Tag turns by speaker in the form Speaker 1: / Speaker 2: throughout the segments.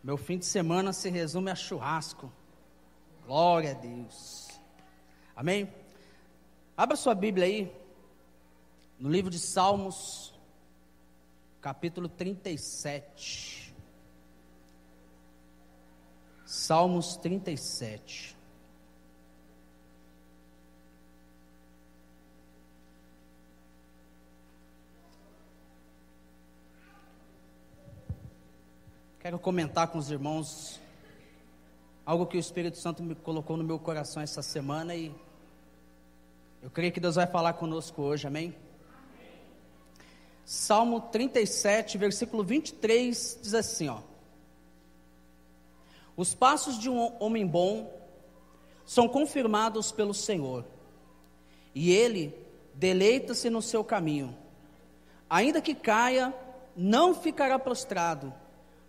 Speaker 1: Meu fim de semana se resume a churrasco. Glória a Deus. Amém? Abra sua Bíblia aí, no livro de Salmos, capítulo 37. Salmos 37. Quero comentar com os irmãos algo que o Espírito Santo me colocou no meu coração essa semana e eu creio que Deus vai falar conosco hoje, amém? Salmo 37, versículo 23, diz assim, ó: os passos de um homem bom são confirmados pelo Senhor, e ele deleita-se no seu caminho. Ainda que caia, não ficará prostrado,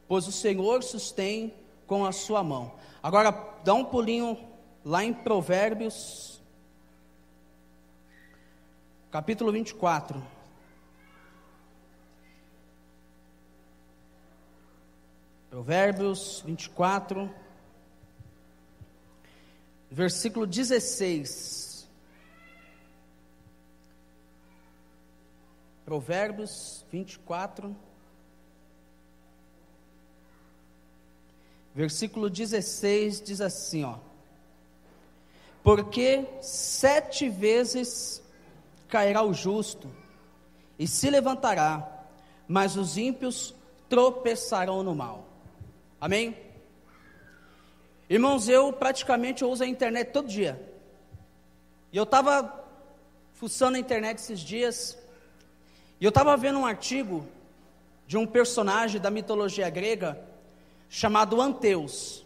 Speaker 1: pois o Senhor sustém com a sua mão. Agora, dá um pulinho lá em Provérbios, capítulo 24. Provérbios 24, versículo 16. Provérbios 24, versículo 16 diz assim, ó: porque 7 vezes cairá o justo e se levantará, mas os ímpios tropeçarão no mal. Amém? Irmãos, eu praticamente uso a internet todo dia. E eu estava fuçando a internet esses dias, e eu estava vendo um artigo de um personagem da mitologia grega chamado Anteus.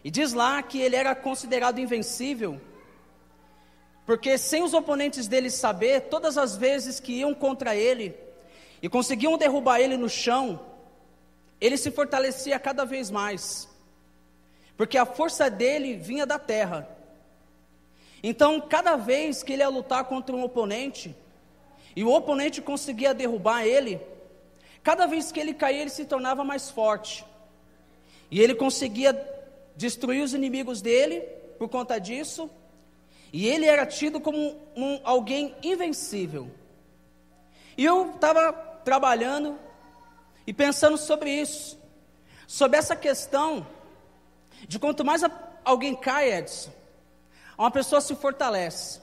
Speaker 1: E diz lá que ele era considerado invencível, porque sem os oponentes dele saber, todas as vezes que iam contra ele e conseguiam derrubar ele no chão, ele se fortalecia cada vez mais, porque a força dele vinha da terra. Então, cada vez que ele ia lutar contra um oponente, e o oponente conseguia derrubar ele, cada vez que ele caía, ele se tornava mais forte, e ele conseguia destruir os inimigos dele, por conta disso, e ele era tido como alguém invencível. E eu estava trabalhando e pensando sobre isso, sobre essa questão de quanto mais alguém cai, Edson, uma pessoa se fortalece.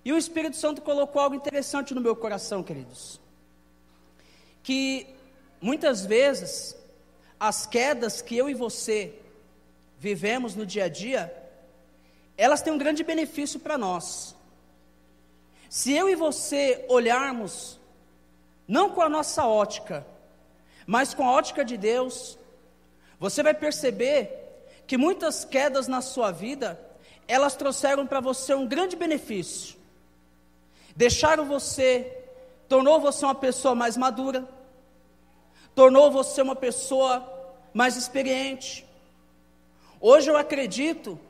Speaker 1: E o Espírito Santo colocou algo interessante no meu coração, queridos, que muitas vezes as quedas que eu e você vivemos no dia a dia, elas têm um grande benefício para nós. Se eu e você olharmos não com a nossa ótica, mas com a ótica de Deus, você vai perceber que muitas quedas na sua vida, elas trouxeram para você um grande benefício. Tornou você uma pessoa mais madura, tornou você uma pessoa mais experiente. Hoje eu acredito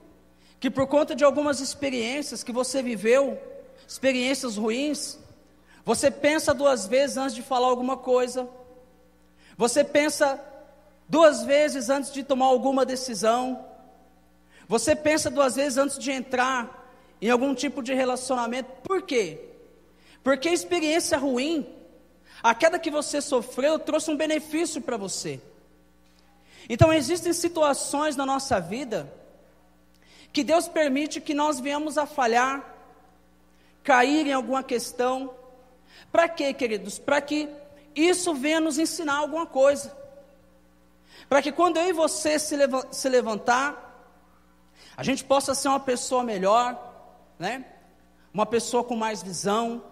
Speaker 1: que por conta de algumas experiências que você viveu, experiências ruins, você pensa 2 vezes antes de falar alguma coisa, você pensa 2 vezes antes de tomar alguma decisão, você pensa 2 vezes antes de entrar em algum tipo de relacionamento. Por quê? Porque a experiência ruim, a queda que você sofreu, trouxe um benefício para você. Então existem situações na nossa vida que Deus permite que nós venhamos a falhar, cair em alguma questão. Para quê, queridos? Para que isso venha nos ensinar alguma coisa. Para que quando eu e você se levantar, a gente possa ser uma pessoa melhor, né? Uma pessoa com mais visão.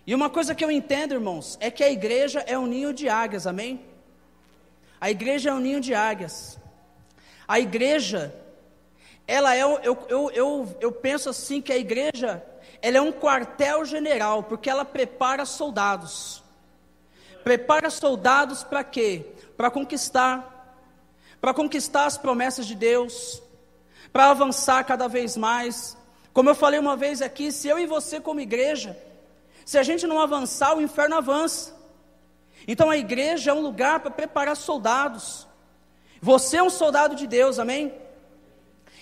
Speaker 1: E uma coisa que eu entendo, irmãos, é que a igreja é um ninho de águias, amém? A igreja é um ninho de águias. A igreja, ela é, eu penso assim, que a igreja, ela é um quartel-general, porque ela prepara soldados. Prepara soldados para quê? Para conquistar as promessas de Deus, para avançar cada vez mais. Como eu falei uma vez aqui, se eu e você como igreja, se a gente não avançar, o inferno avança. Então a igreja é um lugar para preparar soldados. Você é um soldado de Deus, amém?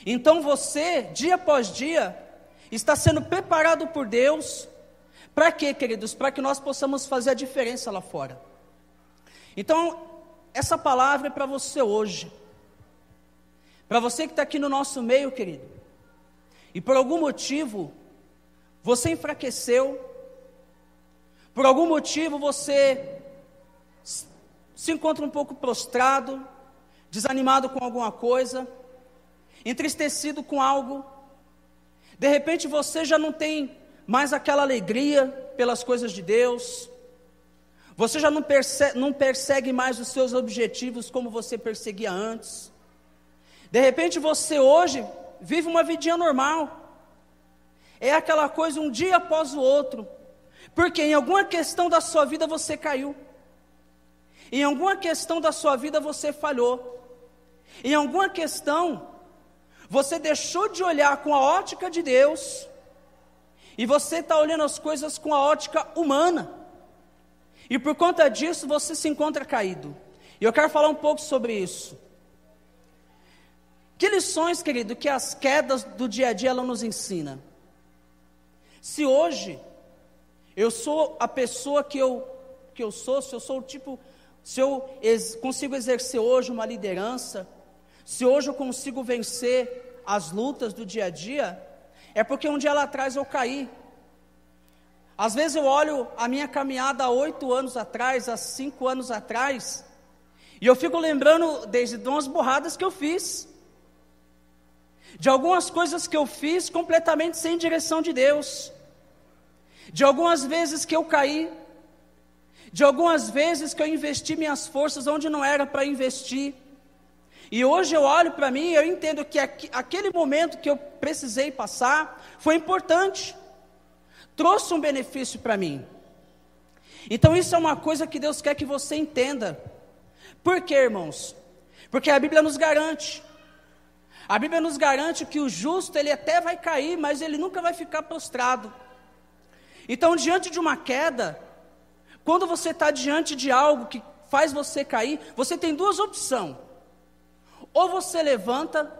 Speaker 1: Então você, dia após dia, está sendo preparado por Deus. Para quê, queridos? Para que nós possamos fazer a diferença lá fora. Então, essa palavra é para você hoje. Para você que está aqui no nosso meio, querido. E por algum motivo, você enfraqueceu. Por algum motivo, você se encontra um pouco prostrado, desanimado com alguma coisa, entristecido com algo. De repente você já não tem mais aquela alegria pelas coisas de Deus. Você já não persegue mais os seus objetivos como você perseguia antes. De repente você hoje vive uma vidinha normal. É aquela coisa um dia após o outro. Porque em alguma questão da sua vida você caiu. Em alguma questão da sua vida você falhou. Em alguma questão, você deixou de olhar com a ótica de Deus, e você está olhando as coisas com a ótica humana, e por conta disso você se encontra caído. E eu quero falar um pouco sobre isso. Que lições, querido, que as quedas do dia a dia ela nos ensina? Se hoje eu sou a pessoa que eu sou, se eu sou o tipo, se eu consigo exercer hoje uma liderança, se hoje eu consigo vencer as lutas do dia a dia, é porque um dia lá atrás eu caí. Às vezes eu olho a minha caminhada há 8 anos atrás, há 5 anos atrás, e eu fico lembrando desde de umas burradas que eu fiz, de algumas coisas que eu fiz completamente sem direção de Deus, de algumas vezes que eu caí, de algumas vezes que eu investi minhas forças onde não era para investir. E hoje eu olho para mim e eu entendo que aquele momento que eu precisei passar foi importante, trouxe um benefício para mim. Então isso é uma coisa que Deus quer que você entenda. Por quê, irmãos? Porque a Bíblia nos garante. A Bíblia nos garante que o justo, ele até vai cair, mas ele nunca vai ficar prostrado. Então, diante de uma queda, quando você está diante de algo que faz você cair, você tem duas opções. Ou você levanta,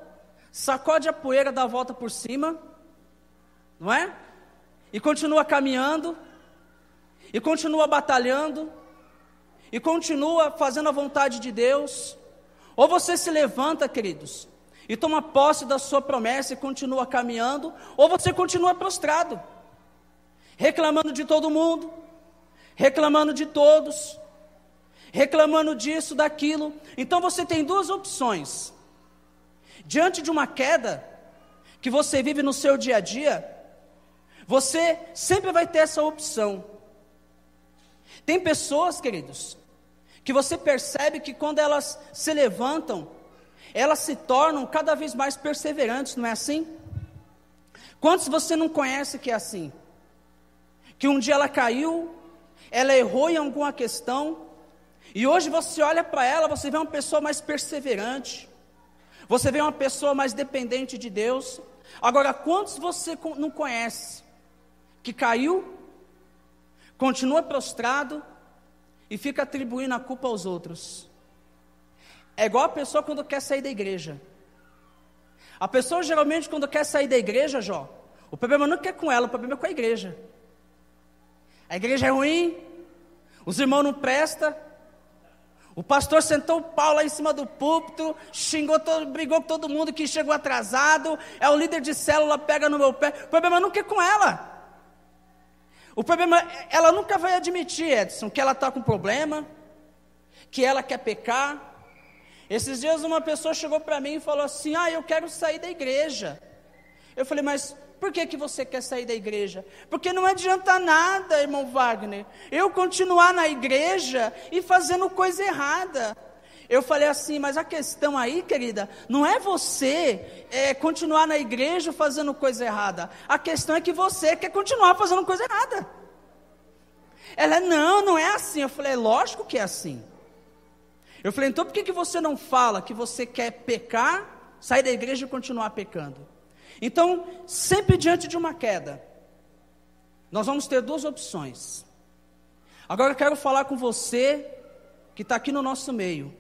Speaker 1: sacode a poeira, dá a volta por cima, não é? E continua caminhando, e continua batalhando, e continua fazendo a vontade de Deus. Ou você se levanta, queridos, e toma posse da sua promessa e continua caminhando, ou você continua prostrado, reclamando de todo mundo, reclamando de todos, reclamando disso, daquilo. Então você tem duas opções. Diante de uma queda que você vive no seu dia a dia, você sempre vai ter essa opção. Tem pessoas, queridos, que você percebe que quando elas se levantam, elas se tornam cada vez mais perseverantes, não é assim? Quantos você não conhece que é assim? Que um dia ela caiu, ela errou em alguma questão, e hoje você olha para ela, você vê uma pessoa mais perseverante, você vê uma pessoa mais dependente de Deus. Agora, quantos você não conhece, que caiu, continua prostrado, e fica atribuindo a culpa aos outros? É igual a pessoa quando quer sair da igreja. A pessoa geralmente quando quer sair da igreja, o problema não é com ela, o problema é com a igreja. A igreja é ruim, os irmãos não prestam, o pastor sentou o pau lá em cima do púlpito, brigou com todo mundo que chegou atrasado, é o líder de célula, pega no meu pé. O problema não é com ela. O problema, ela nunca vai admitir, Edson, que ela está com problema, que ela quer pecar. Esses dias uma pessoa chegou para mim e falou assim: eu quero sair da igreja. Eu falei, mas por que você quer sair da igreja? Porque não adianta nada, irmão Wagner, eu continuar na igreja e fazendo coisa errada. Eu falei assim, mas a questão aí, querida, não é você continuar na igreja fazendo coisa errada. A questão é que você quer continuar fazendo coisa errada. Ela, não é assim. Eu falei, lógico que é assim. Eu falei, então por que você não fala que você quer pecar, sair da igreja e continuar pecando? Então, sempre diante de uma queda, nós vamos ter duas opções. Agora eu quero falar com você que está aqui no nosso meio,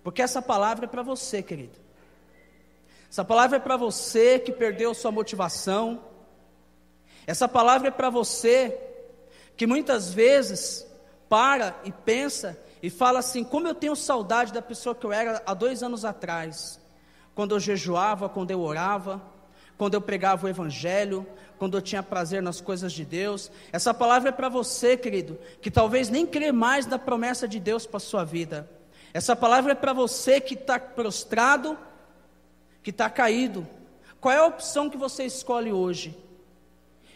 Speaker 1: porque essa palavra é para você, querido. Essa palavra é para você que perdeu sua motivação. Essa palavra é para você que muitas vezes para e pensa e fala assim: como eu tenho saudade da pessoa que eu era há 2 anos atrás, quando eu jejuava, quando eu orava, quando eu pregava o evangelho, quando eu tinha prazer nas coisas de Deus. Essa palavra é para você, querido, que talvez nem crê mais na promessa de Deus para a sua vida. Essa palavra é para você que está prostrado, que está caído. Qual é a opção que você escolhe hoje?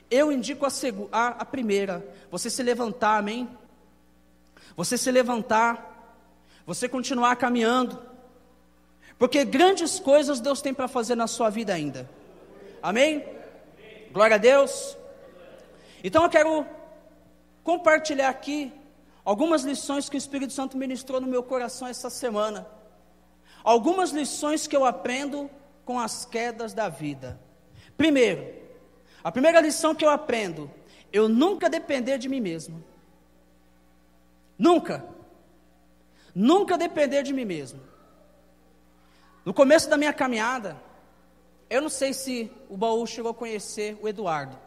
Speaker 1: Eu indico a primeira, você se levantar, amém? Você se levantar, você continuar caminhando, porque grandes coisas Deus tem para fazer na sua vida ainda, amém? Glória a Deus. Então eu quero compartilhar aqui algumas lições que o Espírito Santo ministrou no meu coração essa semana, algumas lições que eu aprendo com as quedas da vida. Primeiro, a primeira lição que eu aprendo: eu nunca depender de mim mesmo. Nunca depender de mim mesmo. No começo da minha caminhada, eu não sei se o Baú chegou a conhecer o Eduardo.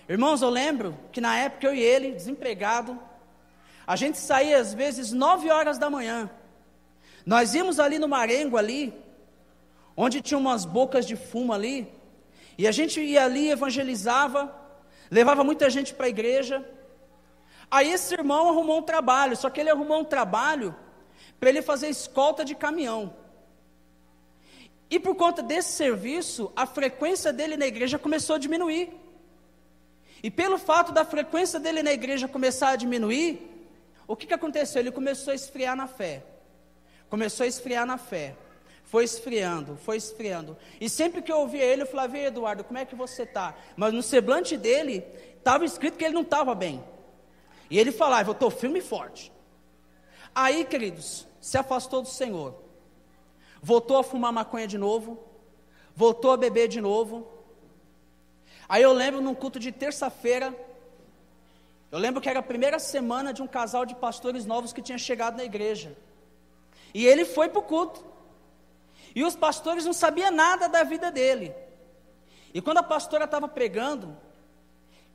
Speaker 1: Irmãos, eu lembro que na época eu e ele, desempregado, a gente saía às vezes 9 horas da manhã. Nós íamos ali no Marengo ali, onde tinha umas bocas de fumo ali, e a gente ia ali, evangelizava, levava muita gente para a igreja. Aí esse irmão arrumou um trabalho, só que ele arrumou um trabalho para ele fazer escolta de caminhão. E por conta desse serviço, a frequência dele na igreja começou a diminuir. E pelo fato da frequência dele na igreja começar a diminuir, o que aconteceu? Ele começou a esfriar na fé. Foi esfriando. E sempre que eu ouvia ele, eu falava: "Ei, Eduardo, como é que você está?" Mas no semblante dele, estava escrito que ele não estava bem. E ele falava: "Eu estou firme e forte." Aí, queridos, se afastou do Senhor. Voltou a fumar maconha de novo. Voltou a beber de novo. Aí eu lembro num culto de terça-feira, eu lembro que era a primeira semana de um casal de pastores novos que tinha chegado na igreja. E ele foi para o culto. E os pastores não sabiam nada da vida dele. E quando a pastora estava pregando,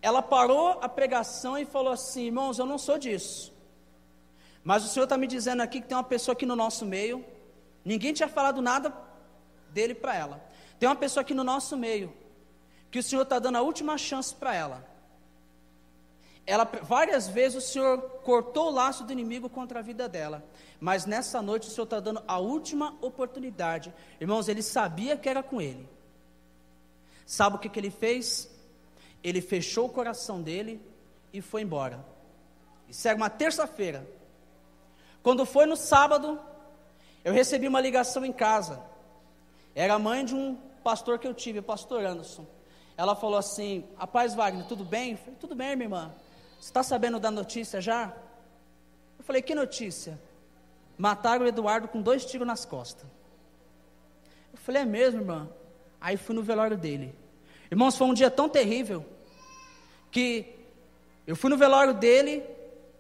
Speaker 1: ela parou a pregação e falou assim: "Irmãos, eu não sou disso, mas o Senhor está me dizendo aqui que tem uma pessoa aqui no nosso meio." Ninguém tinha falado nada dele para ela. "Tem uma pessoa aqui no nosso meio, que o Senhor está dando a última chance para ela. Várias vezes o Senhor cortou o laço do inimigo contra a vida dela, mas nessa noite o Senhor está dando a última oportunidade." Irmãos, ele sabia que era com ele. Sabe o que ele fez? Ele fechou o coração dele e foi embora. Isso era uma terça-feira. Quando foi no sábado, eu recebi uma ligação em casa. Era a mãe de um pastor que eu tive, o pastor Anderson. Ela falou assim: "Rapaz, Wagner, tudo bem?" Eu falei: "Tudo bem, minha irmã. Você está sabendo da notícia já?" Eu falei: "Que notícia?" "Mataram o Eduardo com 2 tiros nas costas." Eu falei: "É mesmo, irmã?" Aí fui no velório dele. Irmãos, foi um dia tão terrível, que eu fui no velório dele,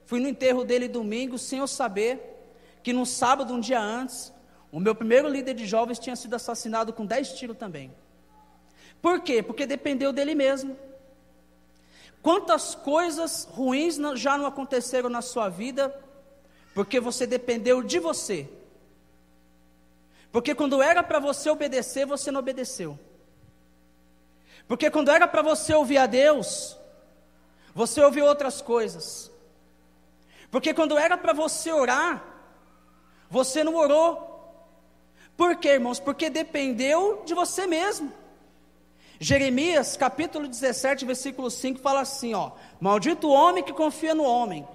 Speaker 1: fui no enterro dele domingo, sem eu saber que no sábado, um dia antes, o meu primeiro líder de jovens tinha sido assassinado com 10 tiros também. Por quê? Porque dependeu dele mesmo. Quantas coisas ruins já não aconteceram na sua vida, porque você dependeu de você. Porque quando era para você obedecer, você não obedeceu. Porque quando era para você ouvir a Deus, você ouviu outras coisas. Porque quando era para você orar, você não orou. Por quê, irmãos? Porque dependeu de você mesmo. Jeremias, capítulo 17, versículo 5, fala assim, ó: "Maldito o homem que confia no homem,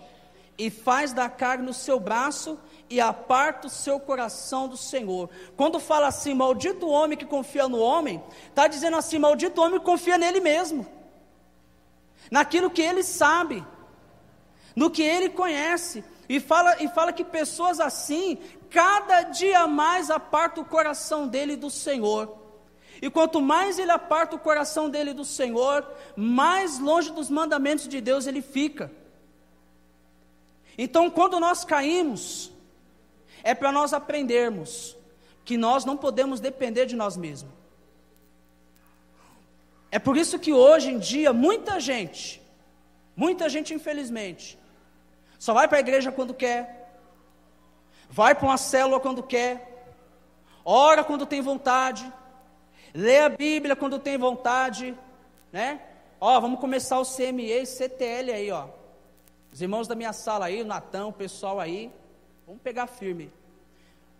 Speaker 1: e faz da carne o seu braço, e aparta o seu coração do Senhor." Quando fala assim, maldito o homem que confia no homem, está dizendo assim, maldito o homem que confia nele mesmo, naquilo que ele sabe, no que ele conhece. E fala que pessoas assim, cada dia mais aparta o coração dele do Senhor. E quanto mais ele aparta o coração dele do Senhor, mais longe dos mandamentos de Deus ele fica. Então, quando nós caímos, é para nós aprendermos que nós não podemos depender de nós mesmos. É por isso que hoje em dia, muita gente infelizmente, só vai para a igreja quando quer, vai para uma célula quando quer, ora quando tem vontade, lê a Bíblia quando tem vontade, né? Vamos começar o CME e CTL aí, os irmãos da minha sala aí, o Natão, o pessoal aí, vamos pegar firme.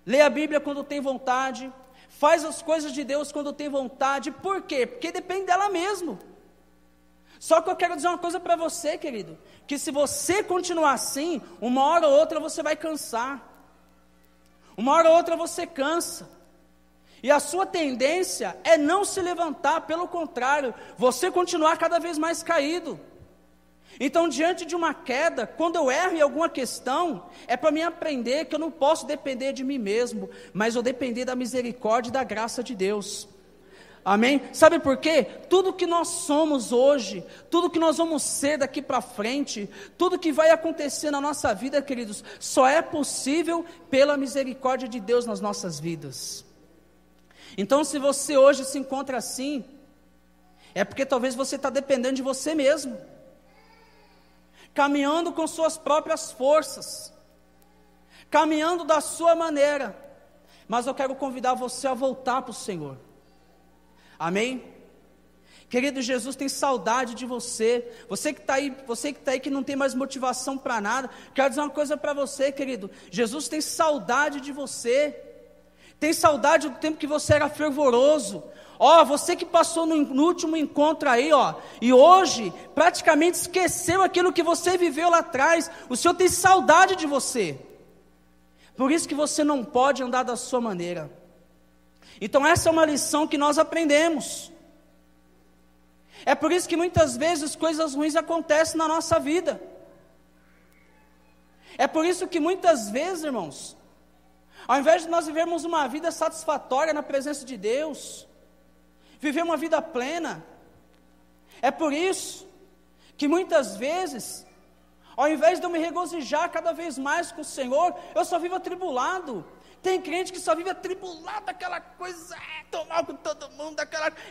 Speaker 1: Lê a Bíblia quando tem vontade, faz as coisas de Deus quando tem vontade. Por quê? Porque depende dela mesmo. Só que eu quero dizer uma coisa para você, querido, que se você continuar assim, uma hora ou outra você vai cansar, uma hora ou outra você cansa, e a sua tendência é não se levantar, pelo contrário, você continuar cada vez mais caído. Então, diante de uma queda, quando eu erro em alguma questão, é para mim aprender que eu não posso depender de mim mesmo, mas eu depender da misericórdia e da graça de Deus. Amém? Sabe por quê? Tudo que nós somos hoje, tudo que nós vamos ser daqui para frente, tudo que vai acontecer na nossa vida, queridos, só é possível pela misericórdia de Deus nas nossas vidas. Então, se você hoje se encontra assim, é porque talvez você está dependendo de você mesmo, caminhando com suas próprias forças, caminhando da sua maneira, mas eu quero convidar você a voltar para o Senhor. Amém? Querido, Jesus tem saudade de você. Você que está aí, que não tem mais motivação para nada, quero dizer uma coisa para você, querido. Jesus tem saudade de você. Tem saudade do tempo que você era fervoroso. Você que passou no último encontro aí, e hoje praticamente esqueceu aquilo que você viveu lá atrás. O Senhor tem saudade de você. Por isso que você não pode andar da sua maneira. Então essa é uma lição que nós aprendemos. É por isso que muitas vezes coisas ruins acontecem na nossa vida. É por isso que muitas vezes, irmãos, ao invés de nós vivermos uma vida satisfatória na presença de Deus, viver uma vida plena, é por isso que muitas vezes, ao invés de eu me regozijar cada vez mais com o Senhor, eu só vivo atribulado. Tem crente que só vive atribulado, aquela coisa, tô mal com todo mundo,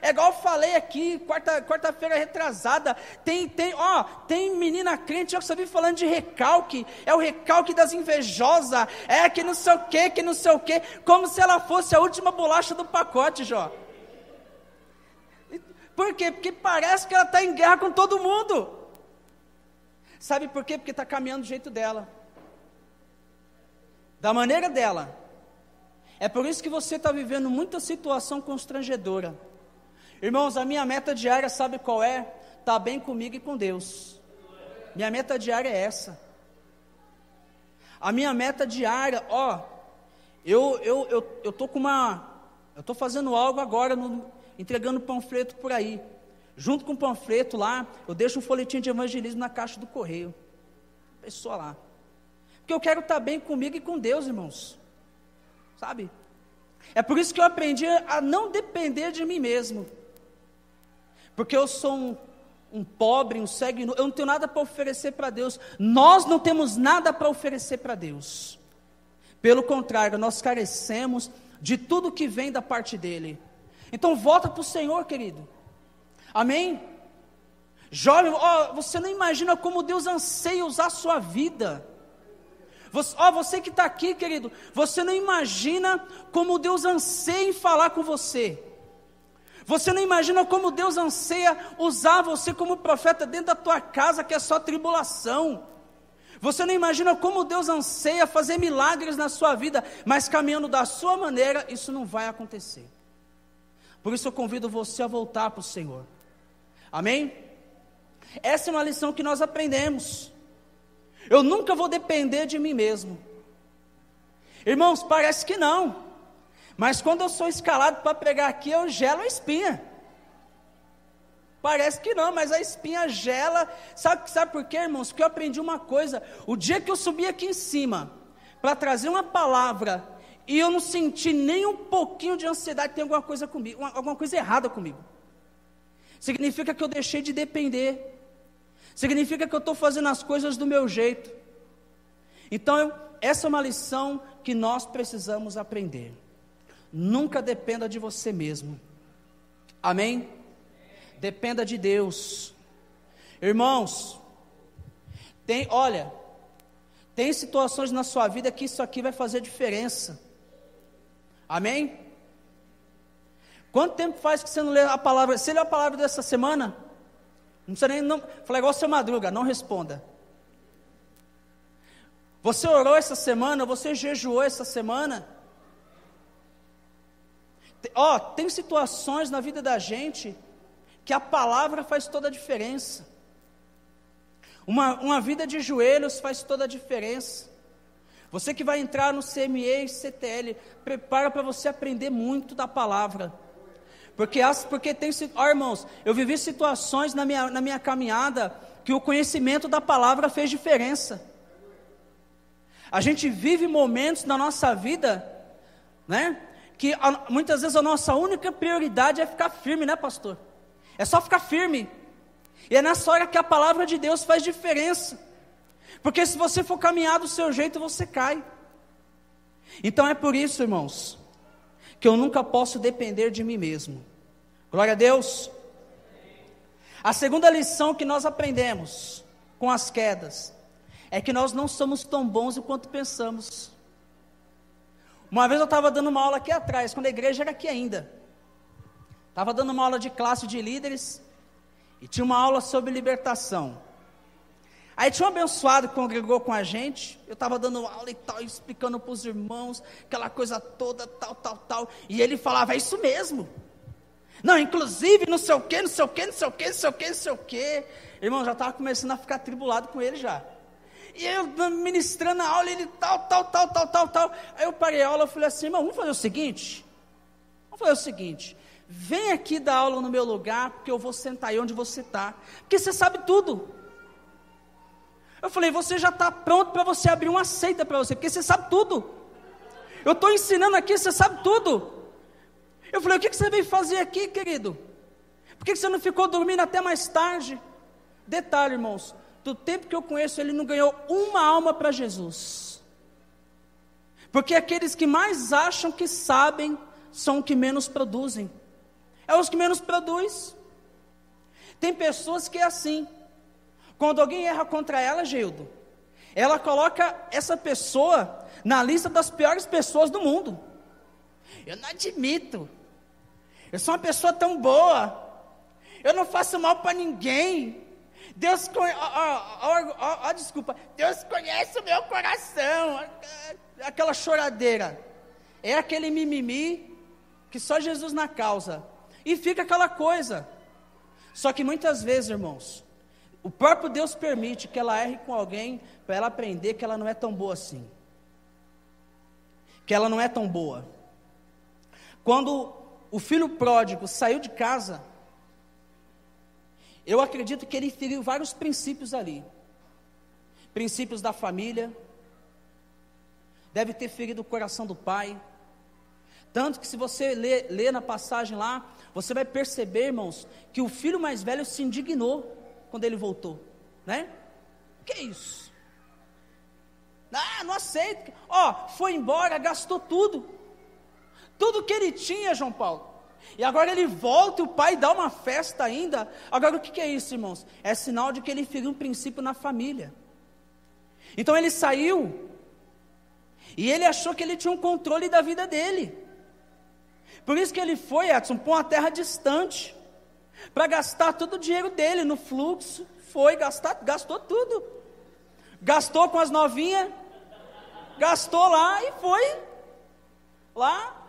Speaker 1: é igual eu falei aqui, quarta-feira retrasada, tem menina crente que só vive falando de recalque, é o recalque das invejosas, que não sei o que, como se ela fosse a última bolacha do pacote, Jó. Por quê? Porque parece que ela está em guerra com todo mundo. Sabe por quê? Porque está caminhando do jeito dela, da maneira dela. É por isso que você está vivendo muita situação constrangedora. Irmãos, a minha meta diária, sabe qual é? Estar bem comigo e com Deus. Minha meta diária é essa. A minha meta diária, eu estou fazendo algo agora, entregando panfleto por aí. Junto com o panfleto lá, eu deixo um folhetinho de evangelismo na caixa do correio. Pessoa lá. Porque eu quero estar bem comigo e com Deus, irmãos. Sabe? É por isso que eu aprendi a não depender de mim mesmo. Porque eu sou um pobre, um cego, eu não tenho nada para oferecer para Deus. Nós não temos nada para oferecer para Deus. Pelo contrário, nós carecemos de tudo que vem da parte dEle. Então volta para o Senhor, querido. Amém? Jovem, você não imagina como Deus anseia usar a sua vida. Você que está aqui, querido, você não imagina como Deus anseia em falar com você. Você não imagina como Deus anseia usar você como profeta dentro da tua casa, que é só tribulação. Você não imagina como Deus anseia fazer milagres na sua vida, mas caminhando da sua maneira, isso não vai acontecer. Por isso eu convido você a voltar para o Senhor. Amém? Essa é uma lição que nós aprendemos. Eu nunca vou depender de mim mesmo. Irmãos, parece que não, mas quando eu sou escalado para pregar aqui, eu gelo a espinha. Parece que não, mas a espinha gela. Sabe por quê, irmãos? Porque eu aprendi uma coisa. O dia que eu subi aqui em cima para trazer uma palavra e eu não senti nem um pouquinho de ansiedade, tem alguma coisa comigo, alguma coisa errada comigo. Significa que eu deixei de depender. Significa que eu estou fazendo as coisas do meu jeito. Então, essa é uma lição que nós precisamos aprender. Nunca dependa de você mesmo. Amém? Dependa de Deus. Irmãos, tem situações na sua vida que isso aqui vai fazer diferença. Amém? Quanto tempo faz que você não lê a palavra? Você leu a palavra dessa semana? Não precisa nem, falar igual o seu Madruga, não responda. Você orou essa semana? Você jejuou essa semana? Tem situações na vida da gente que a palavra faz toda a diferença. Uma vida de joelhos faz toda a diferença. Você que vai entrar no CME e CTL, prepara para você aprender muito da palavra. Porque tem, irmãos, eu vivi situações na minha caminhada que o conhecimento da palavra fez diferença. A gente vive momentos na nossa vida, né, que muitas vezes a nossa única prioridade é ficar firme, né, pastor? É só ficar firme. E é nessa hora que a palavra de Deus faz diferença. Porque se você for caminhar do seu jeito, você cai. Então é por isso, irmãos, que eu nunca posso depender de mim mesmo. Glória a Deus. A segunda lição que nós aprendemos com as quedas é que nós não somos tão bons quanto pensamos. Uma vez eu estava dando uma aula aqui atrás, quando a igreja era aqui ainda. Estava dando uma aula de classe de líderes e tinha uma aula sobre libertação. Aí tinha um abençoado que congregou com a gente, eu estava dando aula e tal, explicando para os irmãos, aquela coisa toda, tal, e ele falava, é isso mesmo. Não, inclusive, não sei o quê. Irmão, já estava começando a ficar atribulado com ele já. E eu ministrando a aula, ele tal. Aí eu parei a aula, eu falei assim, irmão, vamos fazer o seguinte, vem aqui dar aula no meu lugar, porque eu vou sentar aí onde você está, porque você sabe tudo. Eu falei, você já está pronto para você abrir uma seita para você, porque você sabe tudo. Eu estou ensinando aqui, você sabe tudo. Eu falei, o que você veio fazer aqui, querido? Por que você não ficou dormindo até mais tarde? Detalhe, irmãos, do tempo que eu conheço, ele não ganhou uma alma para Jesus. Porque aqueles que mais acham que sabem, são os que menos produzem. É os que menos produzem. Tem pessoas que é assim. Quando alguém erra contra ela, Gildo, ela coloca essa pessoa na lista das piores pessoas do mundo. Eu não admito. Eu sou uma pessoa tão boa. Eu não faço mal para ninguém. Deus conhece o meu coração. Aquela choradeira. É aquele mimimi que só Jesus na causa. E fica aquela coisa. Só que muitas vezes, irmãos, o próprio Deus permite que ela erre com alguém para ela aprender que ela não é tão boa assim. Que ela não é tão boa. Quando o filho pródigo saiu de casa, eu acredito que ele feriu vários princípios ali. Princípios da família. Deve ter ferido o coração do pai. Tanto que se você ler na passagem lá, você vai perceber, irmãos, que o filho mais velho se indignou quando ele voltou, né? Que isso? Não aceito. Foi embora, gastou tudo que ele tinha, João Paulo. E agora ele volta e o pai dá uma festa ainda. Agora o que é isso, irmãos? É sinal de que ele feriu um princípio na família. Então ele saiu e ele achou que ele tinha um controle da vida dele. Por isso que ele foi, Edson, para uma terra distante, para gastar todo o dinheiro dele no fluxo. Gastou tudo. Gastou com as novinhas, gastou lá e foi lá.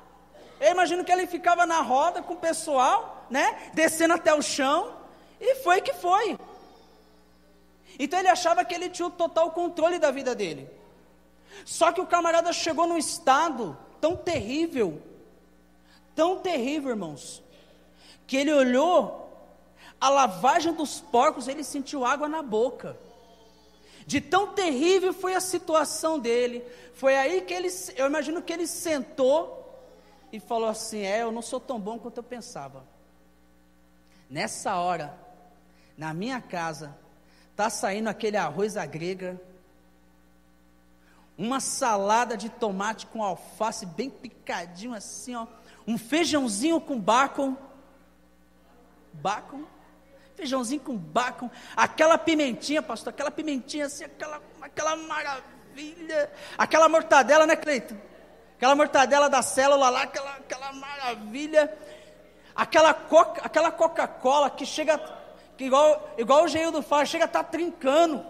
Speaker 1: Eu imagino que ele ficava na roda com o pessoal, né, descendo até o chão, e foi que foi. Então ele achava que ele tinha o total controle da vida dele. Só que o camarada chegou num estado tão terrível, irmãos, que ele olhou a lavagem dos porcos, ele sentiu água na boca. De tão terrível foi a situação dele. Foi aí que eu imagino que ele sentou e falou assim, eu não sou tão bom quanto eu pensava. Nessa hora, na minha casa, está saindo aquele arroz à grega, uma salada de tomate com alface bem picadinho assim, ó, um feijãozinho com bacon, feijãozinho com bacon, aquela pimentinha, pastor, aquela pimentinha assim, aquela maravilha, aquela mortadela, né, Cleiton? Aquela mortadela da célula lá, aquela maravilha, aquela Coca-Cola que chega, que igual o Geildo fala, chega a estar trincando,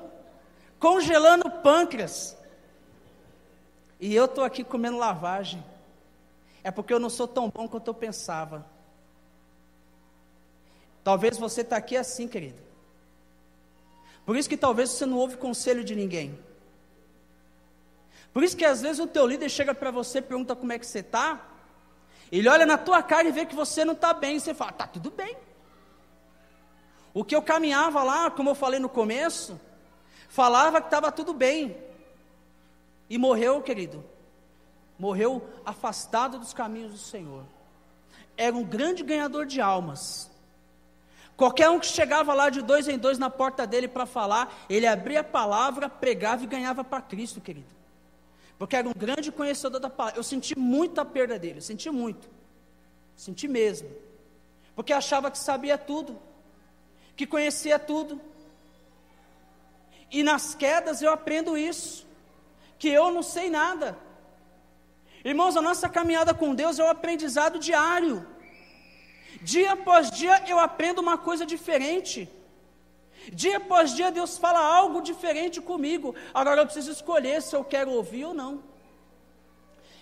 Speaker 1: congelando o pâncreas, e eu estou aqui comendo lavagem. É porque eu não sou tão bom quanto eu pensava. Talvez você está aqui assim, querido. Por isso que talvez você não ouve conselho de ninguém. Por isso que às vezes o teu líder chega para você e pergunta como é que você está. Ele olha na tua cara e vê que você não está bem. E você fala, está tudo bem. O que eu caminhava lá, como eu falei no começo, falava que estava tudo bem. E morreu, querido. Morreu afastado dos caminhos do Senhor. Era um grande ganhador de almas. Qualquer um que chegava lá de 2 em 2 na porta dele para falar, ele abria a palavra, pregava e ganhava para Cristo, querido. Porque era um grande conhecedor da palavra. Eu senti muito a perda dele, senti muito. Senti mesmo. Porque achava que sabia tudo, que conhecia tudo. E nas quedas eu aprendo isso, que eu não sei nada. Irmãos, a nossa caminhada com Deus é um aprendizado diário. Dia após dia eu aprendo uma coisa diferente. Dia após dia Deus fala algo diferente comigo. Agora eu preciso escolher se eu quero ouvir ou não.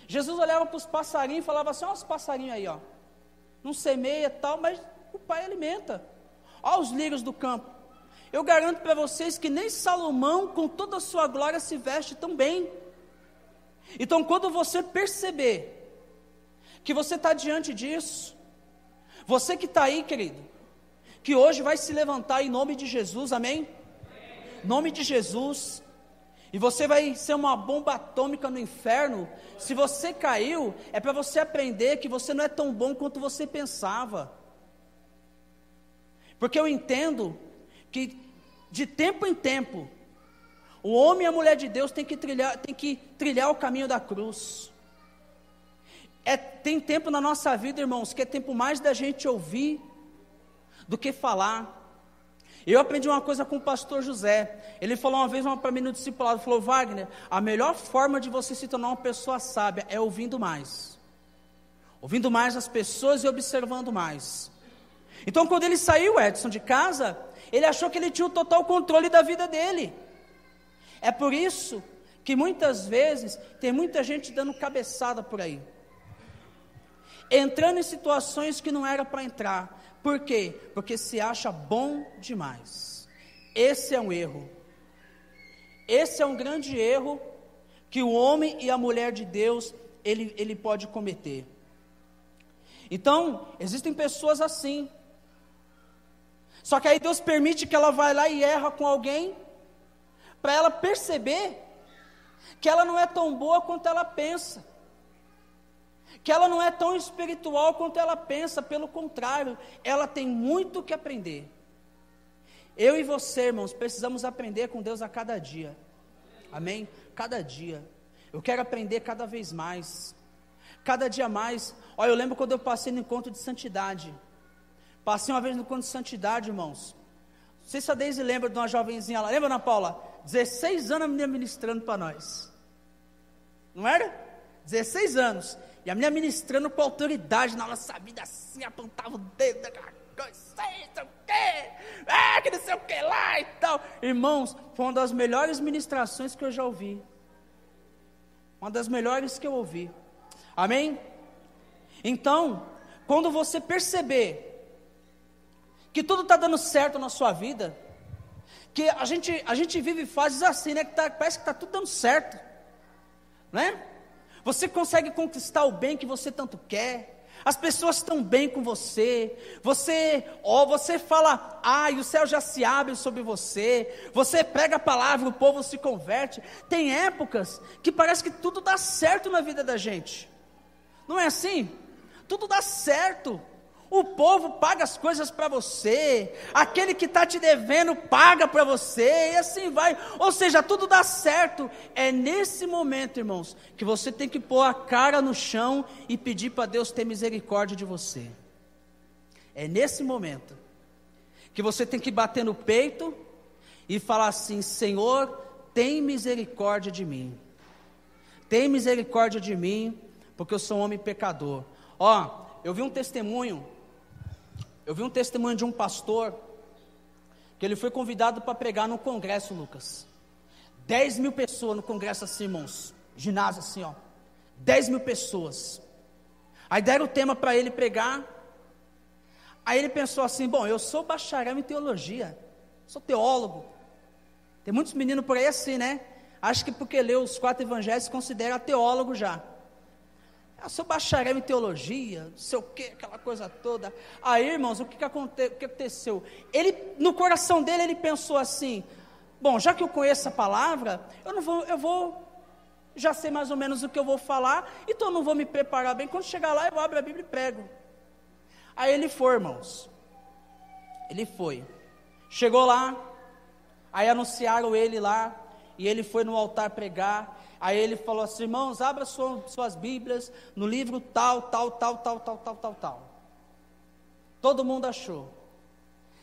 Speaker 1: Jesus olhava para os passarinhos e falava assim, olha os passarinhos aí, ó. Não semeia e tal, mas o Pai alimenta. Olha os lírios do campo. Eu garanto para vocês que nem Salomão, com toda a sua glória, se veste tão bem. Então, quando você perceber que você está diante disso, você que está aí, querido, que hoje vai se levantar em nome de Jesus, amém? Em nome de Jesus, e você vai ser uma bomba atômica no inferno. Se você caiu, é para você aprender que você não é tão bom quanto você pensava. Porque eu entendo que de tempo em tempo, o homem e a mulher de Deus tem que trilhar o caminho da cruz. Tem tempo na nossa vida, irmãos, que é tempo mais da gente ouvir do que falar. Eu aprendi uma coisa com o pastor José. Ele falou uma vez para mim no discipulado, falou, Wagner, a melhor forma de você se tornar uma pessoa sábia é ouvindo mais. Ouvindo mais as pessoas e observando mais. Então quando ele saiu, Edson, de casa, ele achou que ele tinha o total controle da vida dele. É por isso que muitas vezes tem muita gente dando cabeçada por aí, entrando em situações que não era para entrar. Por quê? Porque se acha bom demais. Esse é um erro. Esse é um grande erro que o homem e a mulher de Deus ele pode cometer. Então, existem pessoas assim. Só que aí Deus permite que ela vá lá e erra com alguém, para ela perceber que ela não é tão boa quanto ela pensa, que ela não é tão espiritual quanto ela pensa. Pelo contrário, ela tem muito que aprender. Eu e você, irmãos, precisamos aprender com Deus a cada dia, amém? Cada dia, eu quero aprender cada vez mais, cada dia mais. Olha, eu lembro quando eu passei no encontro de santidade, passei uma vez no encontro de santidade, irmãos. Não sei se a Deise lembra de uma jovenzinha lá, lembra, Ana Paula? 16 anos a menina ministrando para nós, não era? 16 anos, e a menina ministrando com autoridade na nossa vida, assim, apontava o dedo, não sei o que, que não sei o que lá e tal. Irmãos, foi uma das melhores ministrações que eu já ouvi, uma das melhores que eu ouvi, amém? Então, quando você perceber que tudo está dando certo na sua vida, que a gente vive fases assim, né, parece que está tudo dando certo, né? Você consegue conquistar o bem que você tanto quer, as pessoas estão bem com você, você fala, e o céu já se abre sobre você, você prega a palavra, o povo se converte. Tem épocas que parece que tudo dá certo na vida da gente, não é assim? Tudo dá certo, O povo paga as coisas para você, aquele que está te devendo paga para você, e assim vai, ou seja, tudo dá certo. É nesse momento, irmãos, que você tem que pôr a cara no chão e pedir para Deus ter misericórdia de você. É nesse momento que você tem que bater no peito e falar assim: Senhor, tem misericórdia de mim, tem misericórdia de mim, porque eu sou um homem pecador. Eu vi um testemunho de um pastor, que ele foi convidado para pregar no congresso, Lucas, 10 mil pessoas no congresso assim, irmãos, ginásio assim, 10 mil pessoas, aí deram o tema para ele pregar, aí ele pensou assim: bom, eu sou bacharel em teologia, sou teólogo, tem muitos meninos por aí assim, né, acho que porque leu os 4 evangelhos se considera teólogo já. Eu sou bacharel em teologia, não sei o que, aquela coisa toda. Aí, irmãos, o que aconteceu? Ele, no coração dele, ele pensou assim: bom, já que eu conheço a palavra, eu vou, já sei mais ou menos o que eu vou falar, então eu não vou me preparar bem. Quando chegar lá, eu abro a Bíblia e prego. Aí ele foi, irmãos. Ele foi. Chegou lá, aí anunciaram ele lá, e ele foi no altar pregar. Aí ele falou assim: irmãos, abra suas Bíblias no livro tal. Todo mundo achou.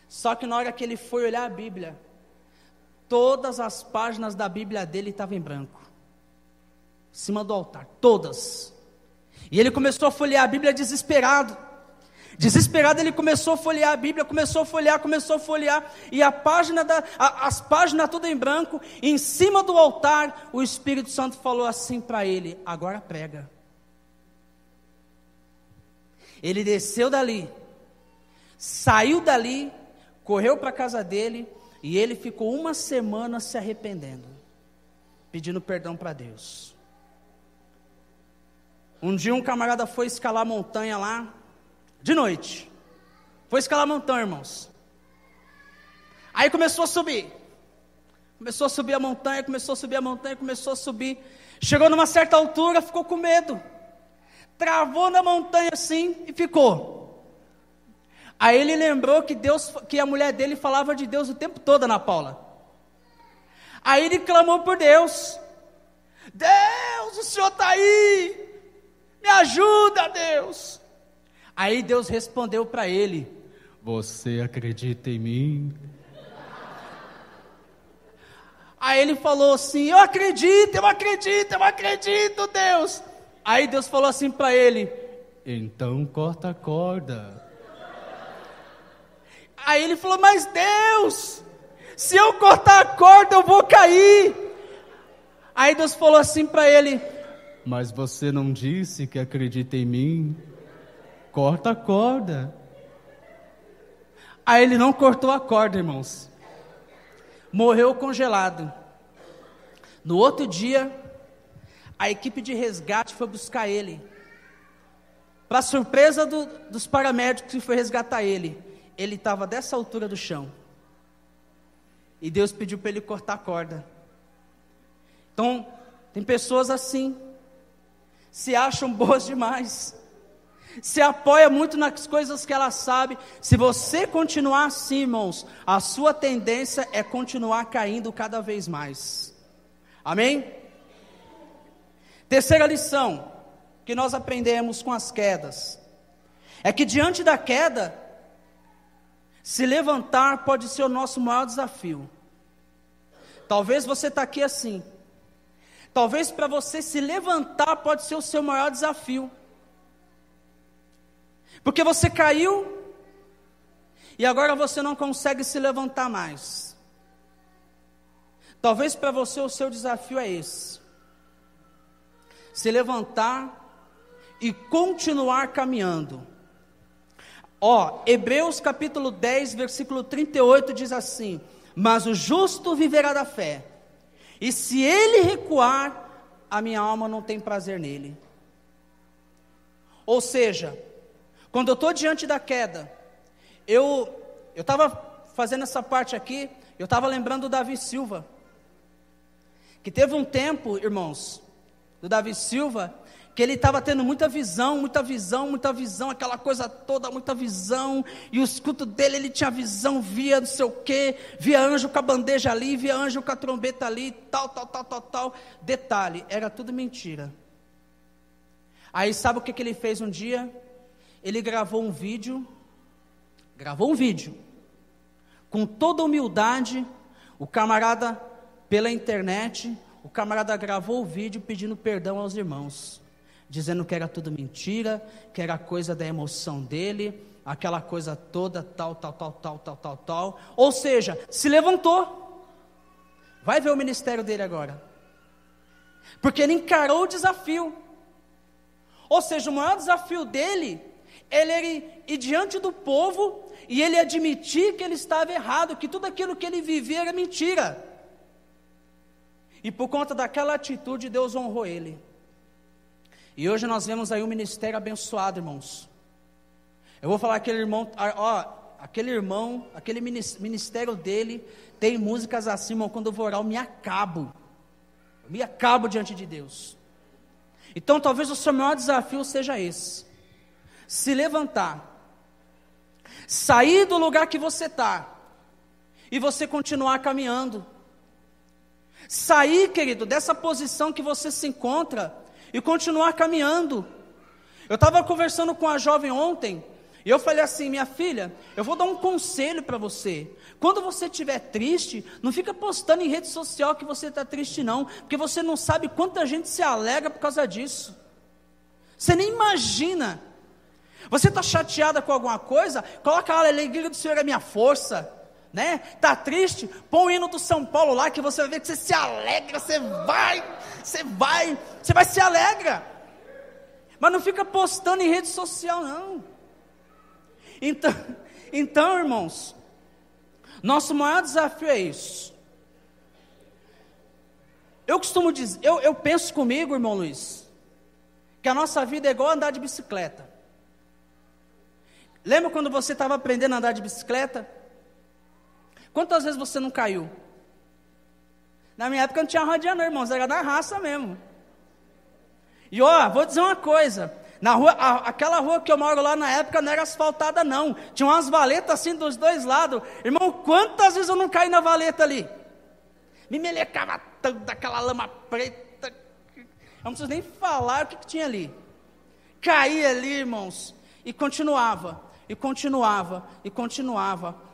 Speaker 1: Só que na hora que ele foi olhar a Bíblia, todas as páginas da Bíblia dele estavam em branco, em cima do altar, todas. E ele começou a folhear a Bíblia desesperado, ele começou a folhear a Bíblia, começou a folhear, e as páginas todas em branco, em cima do altar, o Espírito Santo falou assim para ele: agora prega. Ele desceu dali, saiu dali, correu para a casa dele, e ele ficou 1 semana se arrependendo, pedindo perdão para Deus. Um dia um camarada foi escalar a montanha lá, de noite, foi escalar a montanha, irmãos. Aí começou a subir a montanha, chegou numa certa altura, ficou com medo, travou na montanha assim e ficou. Aí ele lembrou que a mulher dele falava de Deus o tempo todo, Ana Paula. Aí ele clamou por Deus: Deus, o Senhor está aí, me ajuda, Deus. Aí Deus respondeu para ele: você acredita em mim? Aí ele falou assim: eu acredito, Deus. Aí Deus falou assim para ele: então corta a corda. Aí ele falou: mas Deus, se eu cortar a corda eu vou cair. Aí Deus falou assim para ele: mas você não disse que acredita em mim? Corta a corda. Aí ele não cortou a corda, irmãos. Morreu congelado. No outro dia, a equipe de resgate foi buscar ele. Para surpresa dos paramédicos que foi resgatar ele estava dessa altura do chão. E Deus pediu para ele cortar a corda. Então, tem pessoas assim, se acham boas demais, se apoia muito nas coisas que ela sabe. Se você continuar assim, irmãos, a sua tendência é continuar caindo cada vez mais. Amém? Terceira lição que nós aprendemos com as quedas é que diante da queda, se levantar pode ser o nosso maior desafio. Talvez você está aqui assim, talvez para você se levantar pode ser o seu maior desafio, porque você caiu e agora você não consegue se levantar mais. Talvez para você o seu desafio é esse: se levantar e continuar caminhando. Hebreus capítulo 10, versículo 38 diz assim: mas o justo viverá da fé, e se ele recuar, a minha alma não tem prazer nele. Ou seja, quando eu estou diante da queda, eu estava fazendo essa parte aqui, eu estava lembrando do Davi Silva, que teve um tempo, irmãos, do Davi Silva, que ele estava tendo muita visão, aquela coisa toda, muita visão, e os cultos dele, ele tinha visão, via não sei o quê, via anjo com a bandeja ali, via anjo com a trombeta ali, tal, detalhe, era tudo mentira. Aí sabe o que ele fez um dia? Ele gravou um vídeo, com toda humildade, o camarada, pela internet, o camarada gravou o vídeo pedindo perdão aos irmãos, dizendo que era tudo mentira, que era coisa da emoção dele, aquela coisa toda, tal, ou seja, se levantou. Vai ver o ministério dele agora, porque ele encarou o desafio. Ou seja, o maior desafio dele, ele ir diante do povo, e ele admitir que ele estava errado, que tudo aquilo que ele vivia era mentira, e por conta daquela atitude, Deus honrou ele. E hoje nós vemos aí um ministério abençoado, irmãos. Eu vou falar aquele irmão, aquele ministério dele, tem músicas assim, irmão, quando eu vou orar, eu me acabo diante de Deus. Então talvez o seu maior desafio seja esse: se levantar, sair do lugar que você está, e você continuar caminhando. Sair, querido, dessa posição que você se encontra, e continuar caminhando. Eu estava conversando com a jovem ontem, e eu falei assim: minha filha, eu vou dar um conselho para você. Quando você estiver triste, não fica postando em rede social que você está triste não, porque você não sabe quanta gente se alegra por causa disso. Você nem imagina. Você está chateada com alguma coisa? Coloca a alegria do Senhor é minha força, né? Está triste? Põe o hino do São Paulo lá, que você vai ver que você se alegra, você vai se alegra. Mas não fica postando em rede social não. Então, irmãos, nosso maior desafio é isso. Eu costumo dizer, eu penso comigo, irmão Luiz, que a nossa vida é igual andar de bicicleta. Lembra quando você estava aprendendo a andar de bicicleta? Quantas vezes você não caiu? Na minha época não tinha rodinha não, irmãos, era na raça mesmo. E vou dizer uma coisa, na rua, aquela rua que eu moro lá na época não era asfaltada não, tinha umas valetas assim dos dois lados. Irmão, quantas vezes eu não caí na valeta ali? Me melecava tanto daquela lama preta, eu não preciso nem falar o que tinha ali. Caí ali, irmãos, e continuava.